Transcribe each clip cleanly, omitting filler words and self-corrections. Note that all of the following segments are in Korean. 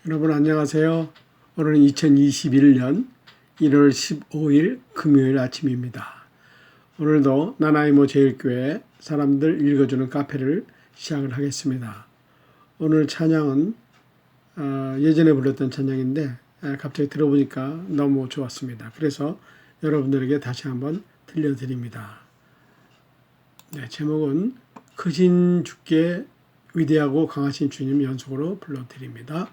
여러분 안녕하세요. 오늘은 2021년 1월 15일 금요일 아침입니다. 오늘도 나나이모 제일교회 사람들 읽어주는 카페를 시작을 하겠습니다. 오늘 찬양은 예전에 불렀던 찬양인데 갑자기 들어보니까 너무 좋았습니다. 그래서 여러분들에게 다시 한번 들려드립니다. 네, 제목은 크신 주께 위대하고 강하신 주님 연속으로 불러드립니다.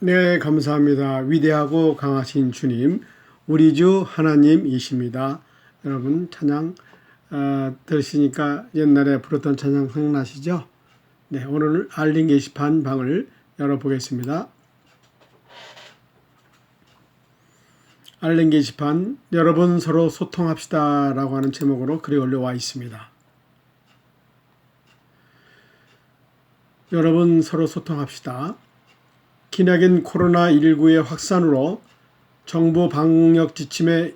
네, 감사합니다. 위대하고 강하신 주님, 우리 주 하나님이십니다. 여러분 찬양 들으시니까 옛날에 부르던 찬양 생각나시죠? 네, 오늘 알림 게시판 방을 열어보겠습니다. 알림 게시판, 여러분 서로 소통합시다 라고 하는 제목으로 글이 올라와 있습니다. 여러분 서로 소통합시다. 기나긴 코로나19의 확산으로 정부 방역 지침에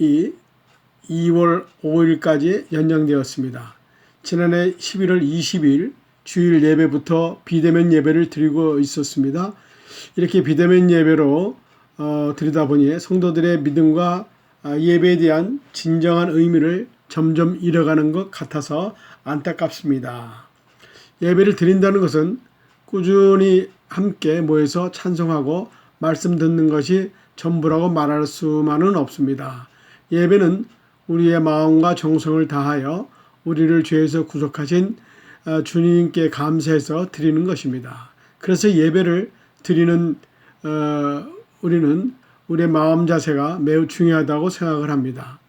2월 5일까지 연장되었습니다. 지난해 11월 20일 주일 예배부터 비대면 예배를 드리고 있었습니다. 이렇게 비대면 예배로 드리다 보니 성도들의 믿음과 예배에 대한 진정한 의미를 점점 잃어가는 것 같아서 안타깝습니다. 예배를 드린다는 것은 꾸준히 함께 모여서 찬송하고 말씀 듣는 것이 전부라고 말할 수만은 없습니다. 예배는 우리의 마음과 정성을 다하여 우리를 죄에서 구속하신 주님께 감사해서 드리는 것입니다. 그래서 예배를 드리는 우리는 우리의 마음 자세가 매우 중요하다고 생각을 합니다.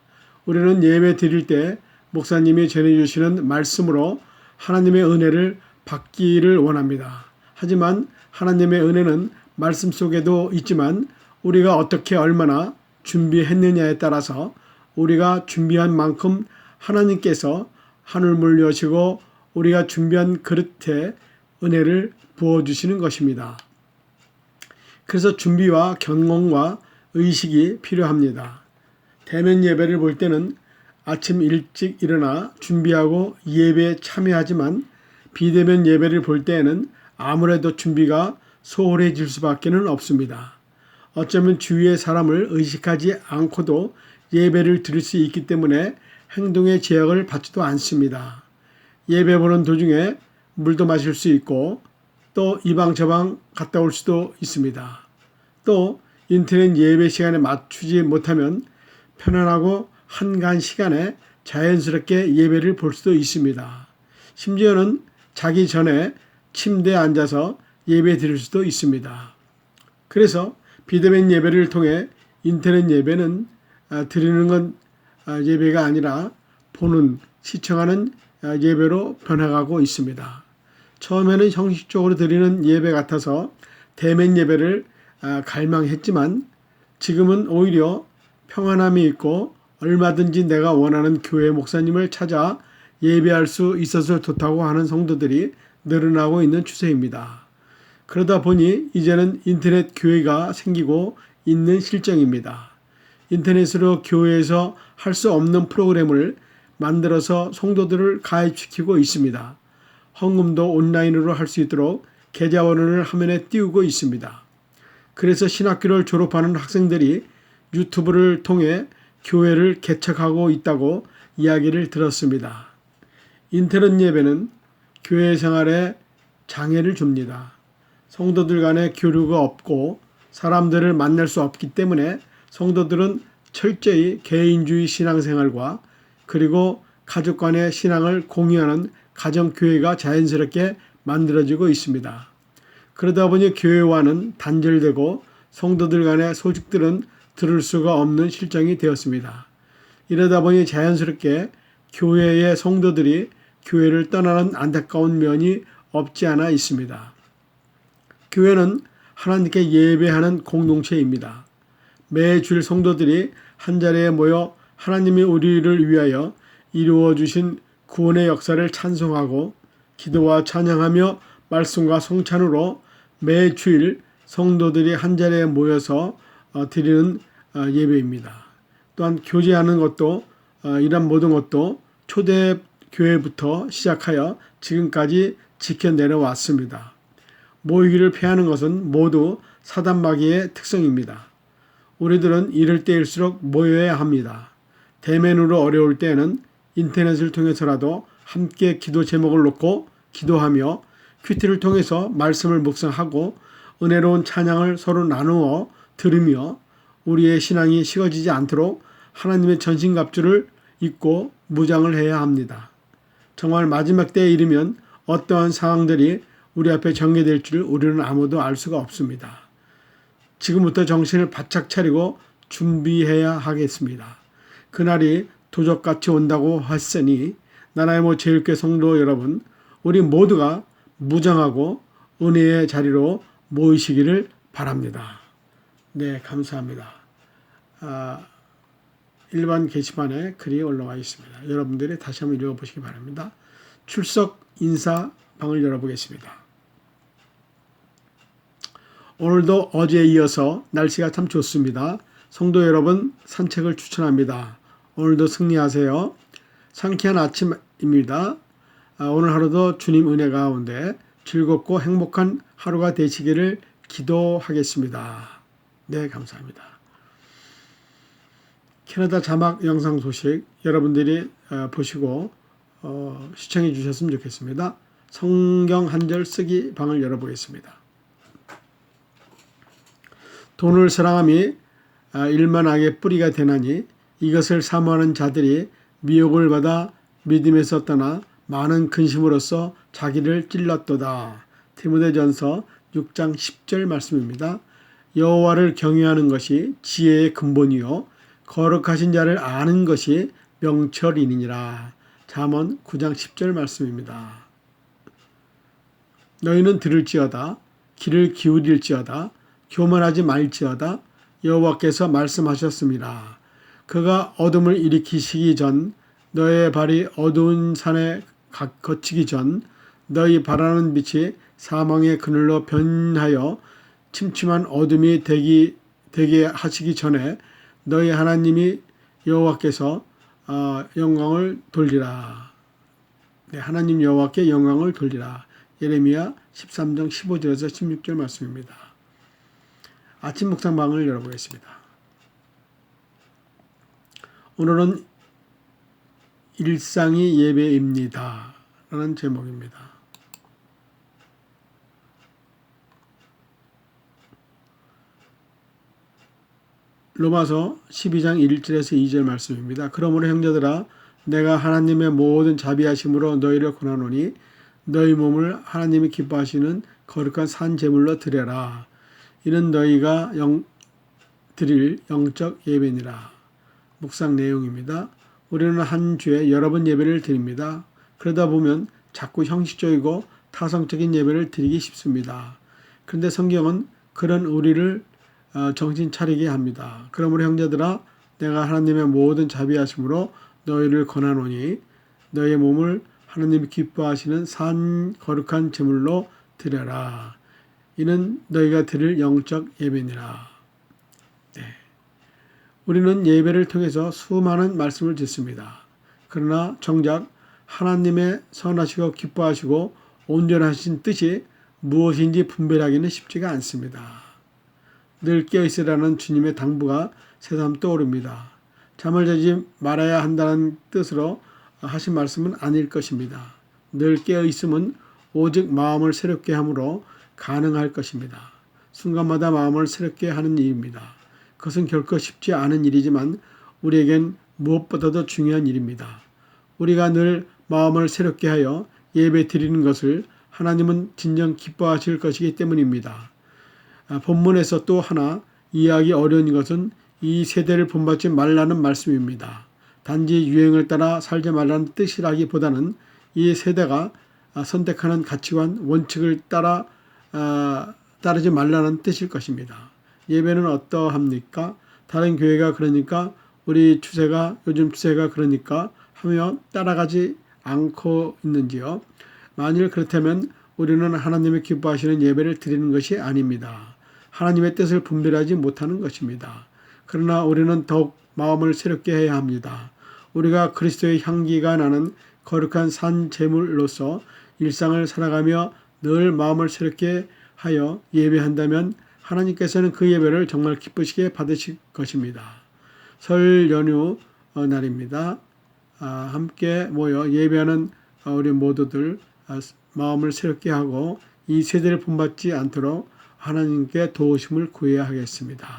우리는 예배 드릴 때 목사님이 전해주시는 말씀으로 하나님의 은혜를 받기를 원합니다. 하지만 하나님의 은혜는 말씀 속에도 있지만 우리가 어떻게 얼마나 준비했느냐에 따라서 우리가 준비한 만큼 하나님께서 하늘문 여시고 우리가 준비한 그릇에 은혜를 부어주시는 것입니다. 그래서 준비와 경건과 의식이 필요합니다. 대면 예배를 볼 때는 아침 일찍 일어나 준비하고 예배에 참여하지만 비대면 예배를 볼 때에는 아무래도 준비가 소홀해질 수밖에 없습니다. 어쩌면 주위의 사람을 의식하지 않고도 예배를 드릴 수 있기 때문에 행동의 제약을 받지도 않습니다. 예배 보는 도중에 물도 마실 수 있고 또 이방 저방 갔다 올 수도 있습니다. 또 인터넷 예배 시간에 맞추지 못하면 편안하고 한가한 시간에 자연스럽게 예배를 볼 수도 있습니다. 심지어는 자기 전에 침대에 앉아서 예배 드릴 수도 있습니다. 그래서 비대면 예배를 통해 인터넷 예배는 드리는 건 예배가 아니라 보는, 시청하는 예배로 변해가고 있습니다. 처음에는 형식적으로 드리는 예배 같아서 대면 예배를 갈망했지만 지금은 오히려 평안함이 있고 얼마든지 내가 원하는 교회 목사님을 찾아 예배할 수 있어서 좋다고 하는 성도들이 늘어나고 있는 추세입니다. 그러다 보니 이제는 인터넷 교회가 생기고 있는 실정입니다. 인터넷으로 교회에서 할 수 없는 프로그램을 만들어서 성도들을 가입시키고 있습니다. 헌금도 온라인으로 할 수 있도록 계좌번호를 화면에 띄우고 있습니다. 그래서 신학교를 졸업하는 학생들이 유튜브를 통해 교회를 개척하고 있다고 이야기를 들었습니다. 인터넷 예배는 교회 생활에 장애를 줍니다. 성도들 간의 교류가 없고 사람들을 만날 수 없기 때문에 성도들은 철저히 개인주의 신앙생활과 그리고 가족 간의 신앙을 공유하는 가정교회가 자연스럽게 만들어지고 있습니다. 그러다 보니 교회와는 단절되고 성도들 간의 소식들은 들을 수가 없는 실정이 되었습니다. 이러다 보니 자연스럽게 교회의 성도들이 교회를 떠나는 안타까운 면이 없지 않아 있습니다. 교회는 하나님께 예배하는 공동체입니다. 매주일 성도들이 한자리에 모여 하나님이 우리를 위하여 이루어 주신 구원의 역사를 찬송하고 기도와 찬양하며 말씀과 성찬으로 매주일 성도들이 한자리에 모여서 드리는 예배입니다. 또한 교제하는 것도 이런 모든 것도 초대 교회부터 시작하여 지금까지 지켜내려왔습니다. 모이기를 피하는 것은 모두 사단마귀의 특성입니다. 우리들은 이럴 때일수록 모여야 합니다. 대면으로 어려울 때에는 인터넷을 통해서라도 함께 기도 제목을 놓고 기도하며 큐티를 통해서 말씀을 묵상하고 은혜로운 찬양을 서로 나누어 들으며 우리의 신앙이 식어지지 않도록 하나님의 전신갑주를 입고 무장을 해야 합니다. 정말 마지막 때에 이르면 어떠한 상황들이 우리 앞에 전개될 줄 우리는 아무도 알 수가 없습니다. 지금부터 정신을 바짝 차리고 준비해야 하겠습니다. 그날이 도적같이 온다고 했으니 나나이모 제일교회 성도 여러분, 우리 모두가 무장하고 은혜의 자리로 모이시기를 바랍니다. 네, 감사합니다. 일반 게시판에 글이 올라와 있습니다. 여러분들이 다시 한번 읽어보시기 바랍니다. 출석 인사방을 열어보겠습니다. 오늘도 어제에 이어서 날씨가 참 좋습니다. 성도 여러분 산책을 추천합니다. 오늘도 승리하세요. 상쾌한 아침입니다. 오늘 하루도 주님 은혜 가운데 즐겁고 행복한 하루가 되시기를 기도하겠습니다. 네, 감사합니다. 캐나다 자막 영상 소식 여러분들이 보시고 시청해 주셨으면 좋겠습니다. 성경 한 절 쓰기 방을 열어보겠습니다. 돈을 사랑함이 일만 악의 뿌리가 되나니 이것을 사모하는 자들이 미혹을 받아 믿음에서 떠나 많은 근심으로써 자기를 찔렀도다. 디모데전서 6장 10절 말씀입니다. 여호와를 경외하는 것이 지혜의 근본이요 거룩하신 자를 아는 것이 명철이니라. 잠언 9장 10절 말씀입니다. 너희는 들을지어다 귀를 기울일지어다 교만하지 말지어다 여호와께서 말씀하셨습니다. 그가 어둠을 일으키시기 전 너의 발이 어두운 산에 거치기 전 너희 바라는 빛이 사망의 그늘로 변하여 침침한 어둠이 되게 하시기 전에 너희 하나님이 여호와께서 영광을 돌리라. 네, 하나님 여호와께 영광을 돌리라. 예레미야 13장 15절에서 16절 말씀입니다. 아침 묵상방을 열어보겠습니다. 오늘은 일상이 예배입니다. 라는 제목입니다. 로마서 12장 1절에서 2절 말씀입니다. 그러므로 형제들아 내가 하나님의 모든 자비하심으로 너희를 권하노니 너희 몸을 하나님이 기뻐하시는 거룩한 산 제물로 드려라. 이는 너희가 드릴 영적 예배니라. 묵상 내용입니다. 우리는 한 주에 여러 번 예배를 드립니다. 그러다 보면 자꾸 형식적이고 타성적인 예배를 드리기 쉽습니다. 그런데 성경은 그런 우리를 정신 차리게 합니다. 그러므로 형제들아 내가 하나님의 모든 자비하심으로 너희를 권하노니 너희의 몸을 하나님이 기뻐하시는 산 거룩한 제물로 드려라. 이는 너희가 드릴 영적 예배니라. 네. 우리는 예배를 통해서 수많은 말씀을 듣습니다. 그러나 정작 하나님의 선하시고 기뻐하시고 온전하신 뜻이 무엇인지 분별하기는 쉽지가 않습니다. 늘 깨어있으라는 주님의 당부가 새삼 떠오릅니다. 잠을 자지 말아야 한다는 뜻으로 하신 말씀은 아닐 것입니다. 늘 깨어있음은 오직 마음을 새롭게 함으로 가능할 것입니다. 순간마다 마음을 새롭게 하는 일입니다. 그것은 결코 쉽지 않은 일이지만 우리에겐 무엇보다도 중요한 일입니다. 우리가 늘 마음을 새롭게 하여 예배 드리는 것을 하나님은 진정 기뻐하실 것이기 때문입니다. 본문에서 또 하나 이해하기 어려운 것은 이 세대를 본받지 말라는 말씀입니다. 단지 유행을 따라 살지 말라는 뜻이라기보다는 이 세대가 선택하는 가치관, 원칙을 따르지 말라는 뜻일 것입니다. 예배는 어떠합니까? 다른 교회가 그러니까 우리 요즘 추세가 그러니까 하며 따라가지 않고 있는지요? 만일 그렇다면 우리는 하나님의 기뻐하시는 예배를 드리는 것이 아닙니다. 하나님의 뜻을 분별하지 못하는 것입니다. 그러나 우리는 더욱 마음을 새롭게 해야 합니다. 우리가 그리스도의 향기가 나는 거룩한 산 제물로서 일상을 살아가며 늘 마음을 새롭게 하여 예배한다면 하나님께서는 그 예배를 정말 기쁘시게 받으실 것입니다. 설 연휴 날입니다. 함께 모여 예배하는 우리 모두들 마음을 새롭게 하고 이 세대를 본받지 않도록 하나님께 도우심을 구해야 하겠습니다.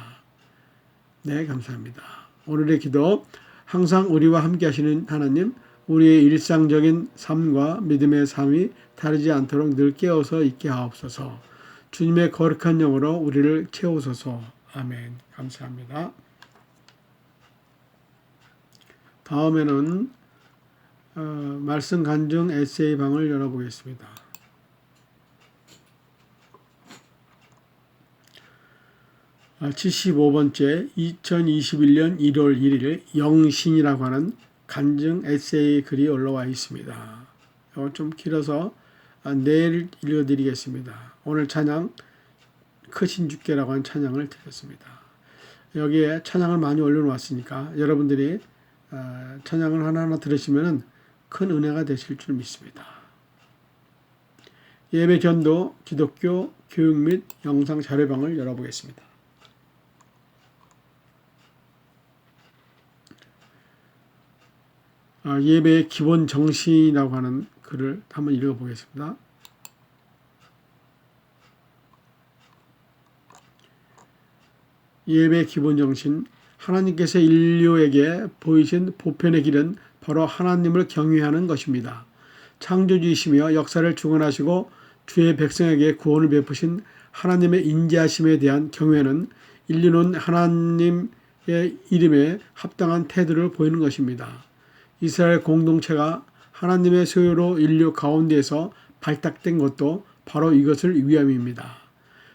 네, 감사합니다. 오늘의 기도, 항상 우리와 함께 하시는 하나님, 우리의 일상적인 삶과 믿음의 삶이 다르지 않도록 늘 깨어서 있게 하옵소서. 주님의 거룩한 영으로 우리를 채우소서. 아멘. 감사합니다. 다음에는 말씀 간증 에세이 방을 열어보겠습니다. 아, 75번째 2021년 1월 1일 영신이라고 하는 간증 에세이 글이 올라와 있습니다. 이거 좀 길어서 내일 읽어드리겠습니다. 오늘 찬양 크신 주께라고 하는 찬양을 드렸습니다. 여기에 찬양을 많이 올려놓았으니까 여러분들이 찬양을 하나하나 들으시면 큰 은혜가 되실 줄 믿습니다. 예배 전도 기독교 교육 및 영상 자료방을 열어보겠습니다. 예배의 기본 정신이라고 하는 글을 한번 읽어보겠습니다. 예배 기본 정신, 하나님께서 인류에게 보이신 보편의 길은 바로 하나님을 경외하는 것입니다. 창조주이시며 역사를 주관하시고 주의 백성에게 구원을 베푸신 하나님의 인자하심에 대한 경외는 인류는 하나님의 이름에 합당한 태도를 보이는 것입니다. 이스라엘 공동체가 하나님의 소유로 인류 가운데에서 발탁된 것도 바로 이것을 위함입니다.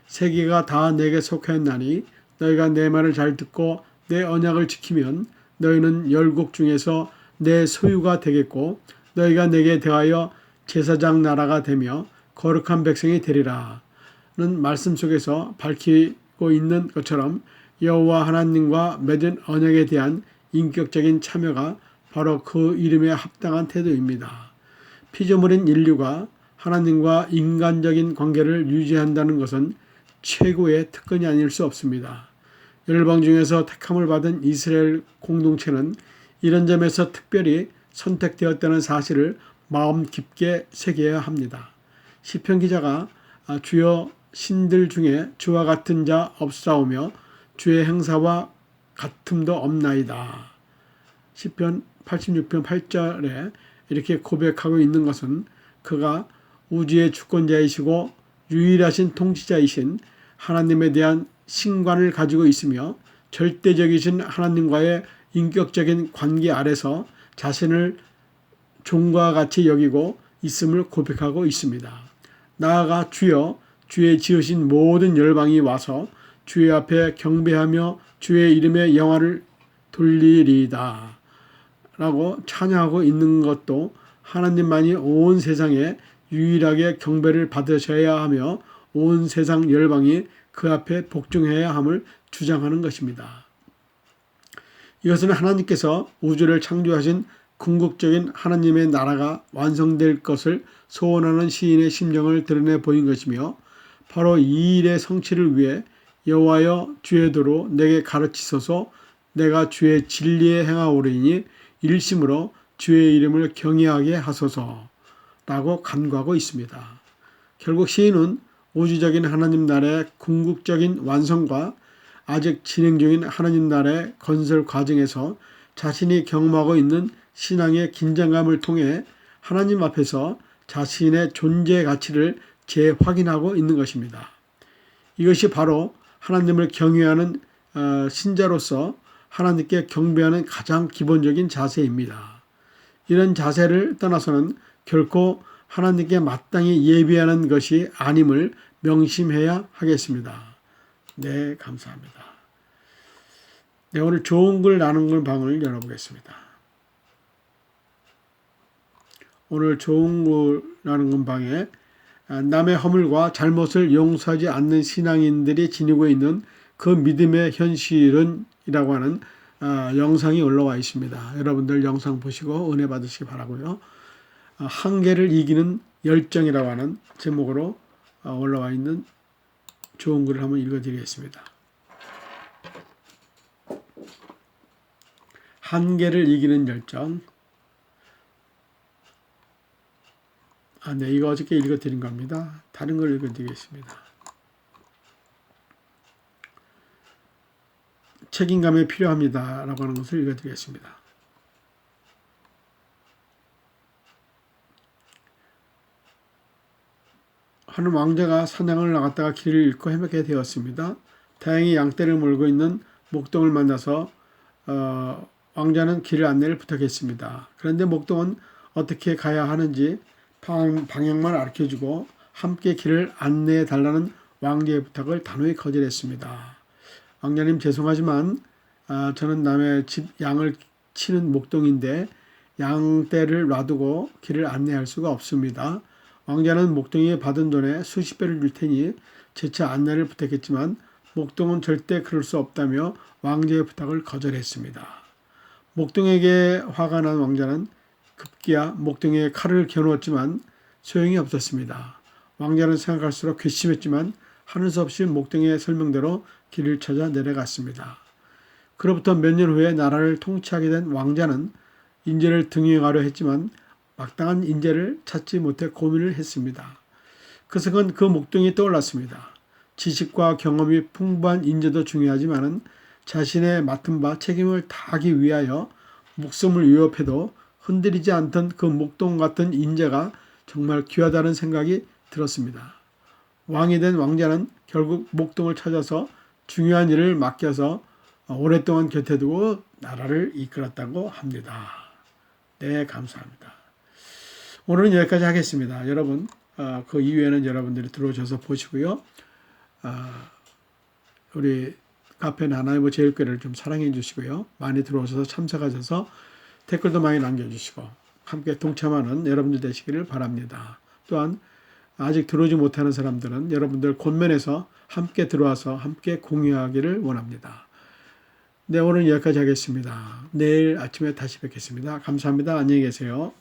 세계가 다 내게 속하였나니 너희가 내 말을 잘 듣고 내 언약을 지키면 너희는 열국 중에서 내 소유가 되겠고 너희가 내게 대하여 제사장 나라가 되며 거룩한 백성이 되리라 는 말씀 속에서 밝히고 있는 것처럼 여호와 하나님과 맺은 언약에 대한 인격적인 참여가 바로 그 이름에 합당한 태도입니다. 피조물인 인류가 하나님과 인간적인 관계를 유지한다는 것은 최고의 특권이 아닐 수 없습니다. 열방 중에서 택함을 받은 이스라엘 공동체는 이런 점에서 특별히 선택되었다는 사실을 마음 깊게 새겨야 합니다. 시편 기자가 주여 신들 중에 주와 같은 자 없사오며 주의 행사와 같음도 없나이다. 시편 86편 8절에 이렇게 고백하고 있는 것은 그가 우주의 주권자이시고 유일하신 통치자이신 하나님에 대한 신관을 가지고 있으며 절대적이신 하나님과의 인격적인 관계 아래서 자신을 종과 같이 여기고 있음을 고백하고 있습니다. 나아가 주여 주의 지으신 모든 열방이 와서 주의 앞에 경배하며 주의 이름의 영화를 돌리리이다 라고 찬양하고 있는 것도 하나님만이 온 세상에 유일하게 경배를 받으셔야 하며 온 세상 열방이 그 앞에 복종해야 함을 주장하는 것입니다. 이것은 하나님께서 우주를 창조하신 궁극적인 하나님의 나라가 완성될 것을 소원하는 시인의 심정을 드러내 보인 것이며 바로 이 일의 성취를 위해 여호와여 주의 도로 내게 가르치소서 내가 주의 진리에 행하오리니 일심으로 주의 이름을 경외하게 하소서 라고 간구하고 있습니다. 결국 시인은 우주적인 하나님 나라의 궁극적인 완성과 아직 진행 중인 하나님 나라의 건설 과정에서 자신이 경험하고 있는 신앙의 긴장감을 통해 하나님 앞에서 자신의 존재 가치를 재확인하고 있는 것입니다. 이것이 바로 하나님을 경외하는 신자로서 하나님께 경배하는 가장 기본적인 자세입니다. 이런 자세를 떠나서는 결코 하나님께 마땅히 예배하는 것이 아님을 명심해야 하겠습니다. 네, 감사합니다. 네, 오늘 좋은 글 나누는 방을 열어보겠습니다. 오늘 좋은 글 나누는 방에 남의 허물과 잘못을 용서하지 않는 신앙인들이 지니고 있는 그 믿음의 현실은 이라고 하는 영상이 올라와 있습니다. 여러분들 영상 보시고 은혜 받으시기 바라고요. 한계를 이기는 열정이라고 하는 제목으로 올라와 있는 좋은 글을 한번 읽어드리겠습니다. 한계를 이기는 열정. 네, 이거 어저께 읽어드린 겁니다. 다른 걸 읽어드리겠습니다. 책임감이 필요합니다. 라고 하는 것을 읽어드리겠습니다. 한 왕자가 사냥을 나갔다가 길을 잃고 헤매게 되었습니다. 다행히 양떼를 몰고 있는 목동을 만나서 왕자는 길 안내를 부탁했습니다. 그런데 목동은 어떻게 가야 하는지 방향만 알려주고 함께 길을 안내해 달라는 왕자의 부탁을 단호히 거절했습니다. 왕자님 죄송하지만 저는 남의 집 양을 치는 목동인데 양떼를 놔두고 길을 안내할 수가 없습니다. 왕자는 목동이 받은 돈에 수십 배를 줄 테니 재차 안내를 부탁했지만 목동은 절대 그럴 수 없다며 왕자의 부탁을 거절했습니다. 목동에게 화가 난 왕자는 급기야 목동에 칼을 겨누었지만 소용이 없었습니다. 왕자는 생각할수록 괘씸했지만 하는 수 없이 목동의 설명대로 길을 찾아 내려갔습니다. 그로부터 몇 년 후에 나라를 통치하게 된 왕자는 인재를 등용하려 했지만 마땅한 인재를 찾지 못해 고민을 했습니다. 그 순간 그 목동이 떠올랐습니다. 지식과 경험이 풍부한 인재도 중요하지만은 자신의 맡은 바 책임을 다하기 위하여 목숨을 위협해도 흔들리지 않던 그 목동 같은 인재가 정말 귀하다는 생각이 들었습니다. 왕이 된 왕자는 결국 목동을 찾아서 중요한 일을 맡겨서 오랫동안 곁에 두고 나라를 이끌었다고 합니다. 네, 감사합니다. 오늘은 여기까지 하겠습니다. 여러분, 그 이후에는 여러분들이 들어오셔서 보시고요. 우리 카페 하나님의 제일교회를 좀 사랑해 주시고요. 많이 들어오셔서 참석하셔서 댓글도 많이 남겨주시고 함께 동참하는 여러분들 되시기를 바랍니다. 또한 아직 들어오지 못하는 사람들은 여러분들 권면에서 함께 들어와서 함께 공유하기를 원합니다. 네, 오늘 여기까지 하겠습니다. 내일 아침에 다시 뵙겠습니다. 감사합니다. 안녕히 계세요.